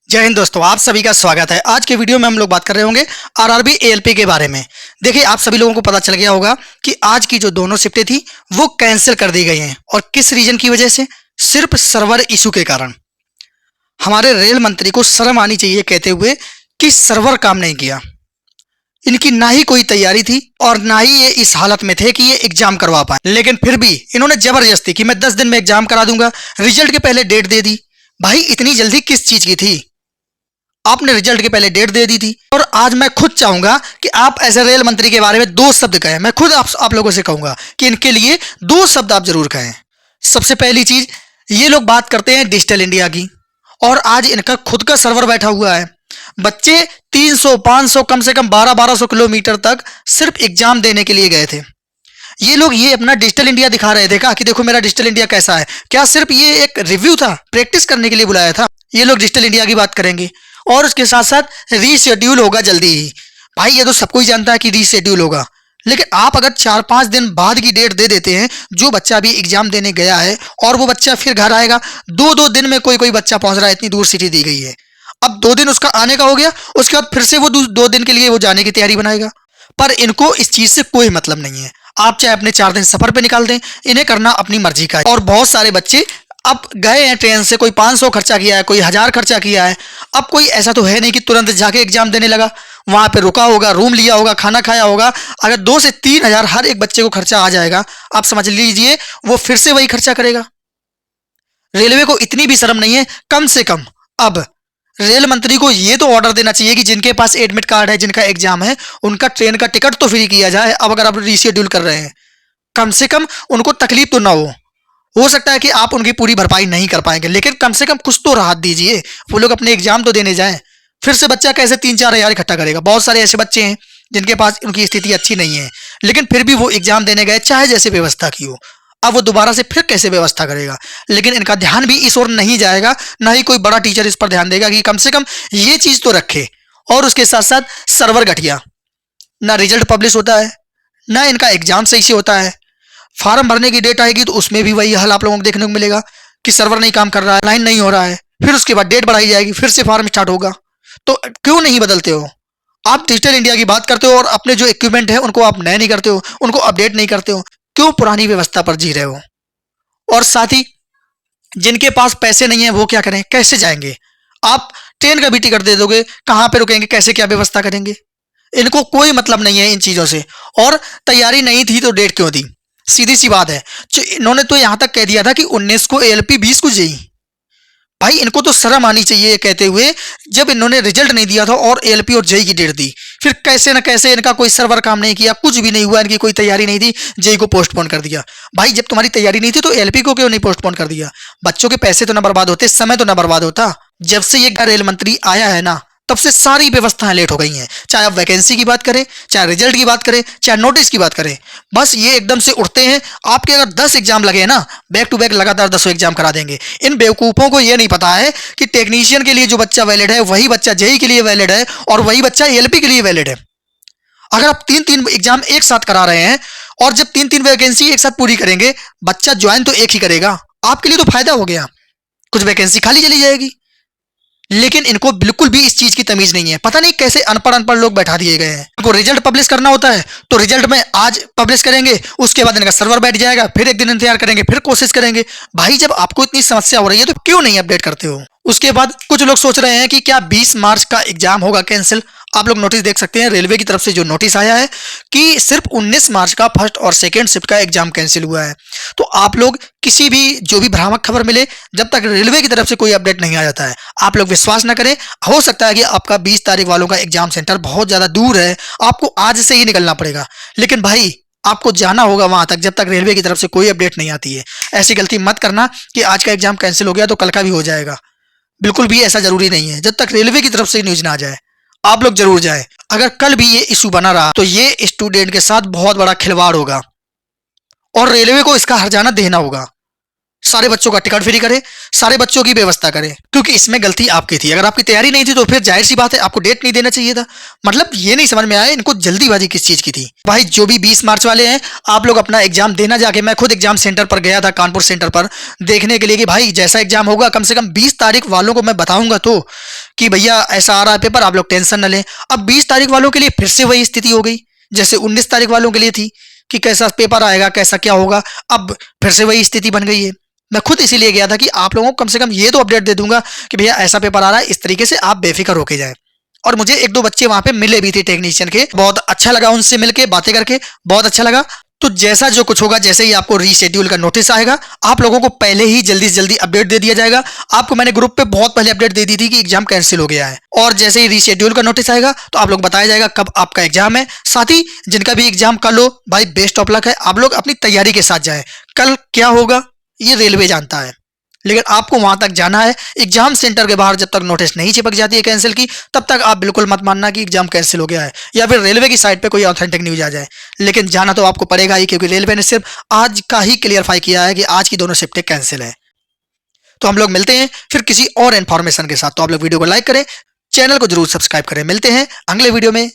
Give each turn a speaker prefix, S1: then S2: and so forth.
S1: जय हिंद दोस्तों, आप सभी का स्वागत है। आज के वीडियो में हम लोग बात कर रहे होंगे आरआरबी एएलपी के बारे में। देखिए, आप सभी लोगों को पता चल गया होगा कि आज की जो दोनों शिफ्टें थी वो कैंसिल कर दी गई हैं। और किस रीजन की वजह से? सिर्फ सर्वर इशू के कारण। हमारे रेल मंत्री को शर्म आनी चाहिए कहते हुए कि सर्वर काम नहीं किया। इनकी ना ही कोई तैयारी थी और ना ही ये इस हालत में थे कि ये एग्जाम करवा पाए, लेकिन फिर भी इन्होंने जबरदस्ती कि मैं 10 दिन में एग्जाम करा दूंगा, रिजल्ट के पहले डेट दे दी। भाई, इतनी जल्दी किस चीज की थी? आपने रिजल्ट के पहले डेट दे दी थी। और आज मैं खुद चाहूंगा कि आप ऐसे रेल मंत्री के बारे में दो शब्द कहें। मैं खुद आप लोगों से कहूंगा कि इनके लिए दो शब्द आप जरूर कहें। सबसे पहली चीज, ये लोग बात करते हैं डिजिटल इंडिया की, और आज इनका खुद का सर्वर बैठा हुआ है। बच्चे 300 500 कम से कम 1200 किलोमीटर तक सिर्फ एग्जाम देने के लिए गए थे। ये लोग ये अपना डिजिटल इंडिया दिखा रहे थे कि देखो मेरा डिजिटल इंडिया कैसा है। क्या सिर्फ ये एक रिव्यू था? प्रैक्टिस करने के लिए बुलाया था? ये लोग डिजिटल इंडिया की बात करेंगे और उसके साथ साथ रीशेड्यूल होगा जल्दी ही। भाई, ये तो सबको ही जानता है कि रीशेड्यूल होगा, लेकिन आप अगर 4-5 दिन बाद की डेट दे देते हैं, जो बच्चा अभी एग्जाम देने गया है और वो बच्चा फिर घर आएगा, 2-2 दिन में कोई कोई बच्चा पहुंच रहा है, इतनी दूर सिटी दी गई है। अब 2 दिन उसका आने का हो गया, उसके बाद फिर से वो 2 दिन के लिए वो जाने की तैयारी बनाएगा। पर इनको इस चीज से कोई मतलब नहीं है। आप चाहे अपने 4 दिन सफर पे निकाल दें, इन्हें करना अपनी मर्जी का है। और बहुत सारे बच्चे अब गए हैं ट्रेन से, कोई 500 खर्चा किया है, कोई 1000 खर्चा किया है। अब कोई ऐसा तो है नहीं कि तुरंत जाके एग्जाम देने लगा, वहां पे रुका होगा, रूम लिया होगा, खाना खाया होगा। अगर 2 से 3 हजार हर एक बच्चे को खर्चा आ जाएगा, आप समझ लीजिए वो फिर से वही खर्चा करेगा। रेलवे को इतनी भी शर्म नहीं है। कम से कम अब रेल मंत्री को ये तो ऑर्डर देना चाहिए कि जिनके पास एडमिट कार्ड है, जिनका एग्जाम है, उनका ट्रेन का टिकट तो फ्री किया जाए। अब अगर आप रीशेड्यूल कर रहे हैं, कम से कम उनको तकलीफ तो ना हो सकता है कि आप उनकी पूरी भरपाई नहीं कर पाएंगे, लेकिन कम से कम कुछ तो राहत दीजिए। वो लोग अपने एग्जाम तो देने जाएं। फिर से बच्चा कैसे 3-4 हजार इकट्ठा करेगा? बहुत सारे ऐसे बच्चे हैं जिनके पास उनकी स्थिति अच्छी नहीं है, लेकिन फिर भी वो एग्जाम देने गए, चाहे जैसे व्यवस्था की हो। अब वो दोबारा से फिर कैसे व्यवस्था करेगा? लेकिन इनका ध्यान भी इस ओर नहीं जाएगा, ना ही कोई बड़ा टीचर इस पर ध्यान देगा कि कम से कम ये चीज तो रखे। और उसके साथ साथ सर्वर घटिया, ना रिजल्ट पब्लिश होता है, ना इनका एग्जाम सही से होता है। फॉर्म भरने की डेट आएगी तो उसमें भी वही हाल आप लोगों को देखने को मिलेगा कि सर्वर नहीं काम कर रहा है, लाइन नहीं हो रहा है। फिर उसके बाद डेट बढ़ाई जाएगी, फिर से फॉर्म स्टार्ट होगा। तो क्यों नहीं बदलते हो? आप डिजिटल इंडिया की बात करते हो और अपने जो इक्विपमेंट है उनको आप नए नहीं करते हो, उनको अपडेट नहीं करते हो। क्यों पुरानी व्यवस्था पर जी रहे हो? और साथ ही जिनके पास पैसे नहीं है वो क्या करें? कैसे जाएंगे? आप ट्रेन का भी टिकट दे दोगे, कहां पे रुकेंगे, कैसे क्या व्यवस्था करेंगे? इनको कोई मतलब नहीं है इन चीजों से। और तैयारी नहीं थी तो डेट क्यों दी? सीधी सी बात है। इन्होंने तो यहां तक कह दिया था कि 19 को एएलपी, 20 को जेई। भाई, इनको तो शर्म आनी चाहिए कहते हुए, जब इन्होंने रिजल्ट नहीं दिया था और एएलपी और जेई की डेट दी, फिर कैसे ना कैसे इनका कोई सर्वर काम नहीं किया, कुछ भी नहीं हुआ, इनकी कोई तैयारी नहीं थी, जेई को पोस्टपोन कर दिया। भाई, जब तुम्हारी तैयारी नहीं थी तो एएलपी को क्यों नहीं पोस्टपोन कर दिया? बच्चों के पैसे तो ना बर्बाद होते, समय तो ना बर्बाद होता। जब से ये रेल मंत्री आया है ना, तब से सारी व्यवस्थाएं लेट हो गई हैं। चाहे आप वैकेंसी की बात करें, चाहे रिजल्ट की बात करें, चाहे नोटिस की बात करें, बस ये एकदम से उठते हैं। आपके अगर 10 एग्जाम लगे ना, बैक टू बैक लगातार 10 एग्जाम करा देंगे। इन बेवकूफों को ये नहीं पता है कि टेक्नीशियन के लिए जो बच्चा वैलिड है वही बच्चा जेई के लिए वैलिड है और वही बच्चा एएलपी के लिए वैलिड है। अगर आप 3-3 एग्जाम एक साथ करा रहे हैं और जब 3-3 वैकेंसी एक साथ पूरी करेंगे, बच्चा ज्वाइन तो एक ही करेगा, आपके लिए तो फायदा हो गया, कुछ वैकेंसी खाली चली जाएगी। लेकिन इनको बिल्कुल भी इस चीज की तमीज नहीं है। पता नहीं कैसे अनपढ़ अनपढ़ लोग बैठा दिए गए हैं। इनको रिजल्ट पब्लिश करना होता है तो रिजल्ट में आज पब्लिश करेंगे, उसके बाद इनका सर्वर बैठ जाएगा, फिर एक दिन इंतजार करेंगे, फिर कोशिश करेंगे। भाई, जब आपको इतनी समस्या हो रही है तो क्यों नहीं अपडेट करते हो? उसके बाद कुछ लोग सोच रहे हैं कि क्या 20 मार्च का एग्जाम होगा कैंसिल। आप लोग नोटिस देख सकते हैं, रेलवे की तरफ से जो नोटिस आया है कि सिर्फ 19 मार्च का फर्स्ट और सेकंड शिफ्ट का एग्जाम कैंसिल हुआ है। तो आप लोग किसी भी जो भी भ्रामक खबर मिले, जब तक रेलवे की तरफ से कोई अपडेट नहीं आ जाता है, आप लोग विश्वास ना करें। हो सकता है कि आपका 20 तारीख वालों का एग्जाम सेंटर बहुत ज्यादा दूर है, आपको आज से ही निकलना पड़ेगा, लेकिन भाई आपको जाना होगा वहां तक जब तक रेलवे की तरफ से कोई अपडेट नहीं आती है। ऐसी गलती मत करना कि आज का एग्जाम कैंसिल हो गया तो कल का भी हो जाएगा। बिल्कुल भी ऐसा जरूरी नहीं है। जब तक रेलवे की तरफ से न्यूज ना आ जाए, आप लोग जरूर जाएं। अगर कल भी ये इशू बना रहा तो ये स्टूडेंट के साथ बहुत बड़ा खिलवाड़ होगा और रेलवे को इसका हर्जाना देना होगा। सारे बच्चों का टिकट फ्री करें, सारे बच्चों की व्यवस्था करें, क्योंकि इसमें गलती आपकी थी। अगर आपकी तैयारी नहीं थी तो फिर जाहिर सी बात है आपको डेट नहीं देना चाहिए था। मतलब ये नहीं समझ में आया इनको जल्दीबाजी किस चीज की थी। भाई, जो भी 20 मार्च वाले हैं, आप लोग अपना एग्जाम देना जाके। मैं खुद एग्जाम सेंटर पर गया था, कानपुर सेंटर पर, देखने के लिए कि भाई जैसा एग्जाम होगा कम से कम 20 तारीख वालों को मैं बताऊंगा तो कि भैया ऐसा आ रहा है पेपर, आप लोग टेंशन न लें। अब 20 तारीख वालों के लिए फिर से वही स्थिति हो गई जैसे 19 तारीख वालों के लिए थी कि कैसा पेपर आएगा, कैसा क्या होगा। अब फिर से वही स्थिति बन गई है। मैं खुद इसीलिए गया था कि आप लोगों को कम से कम ये तो अपडेट दे दूंगा कि भैया ऐसा पेपर आ रहा है, इस तरीके से आप बेफिक्र होके जाए। और मुझे एक दो बच्चे वहां पे मिले भी थे टेक्नीशियन के, बहुत अच्छा लगा उनसे मिलके बातें करके, बहुत अच्छा लगा। तो जैसा जो कुछ होगा, जैसे ही आपको रीशेड्यूल का नोटिस आएगा, आप लोगों को पहले ही जल्दी से जल्दी अपडेट दे दिया जाएगा। आपको मैंने ग्रुप पे बहुत पहले अपडेट दे दी थी कि एग्जाम कैंसिल हो गया है, और जैसे ही रीशेड्यूल का नोटिस आएगा तो आप लोग बताया जाएगा कब आपका एग्जाम है। साथ ही जिनका भी एग्जाम कल हो, भाई बेस्ट ऑफ लक है, आप लोग अपनी तैयारी के साथ जाए। कल क्या होगा ये रेलवे जानता है, लेकिन आपको वहां तक जाना है। एग्जाम सेंटर के बाहर जब तक नोटिस नहीं चिपक जाती है कैंसिल की, तब तक आप बिल्कुल मत मानना कि एग्जाम कैंसिल हो गया है, या फिर रेलवे की साइट पे कोई ऑथेंटिक न्यूज आ जाए। लेकिन जाना तो आपको पड़ेगा ही, क्योंकि रेलवे ने सिर्फ आज का ही क्लियरफाई किया है कि आज की दोनों शिफ्टें कैंसिल है। तो हम लोग मिलते हैं फिर किसी और इन्फॉर्मेशन के साथ। तो आप लोग वीडियो को लाइक करें, चैनल को जरूर सब्सक्राइब करें। मिलते हैं अगले वीडियो में।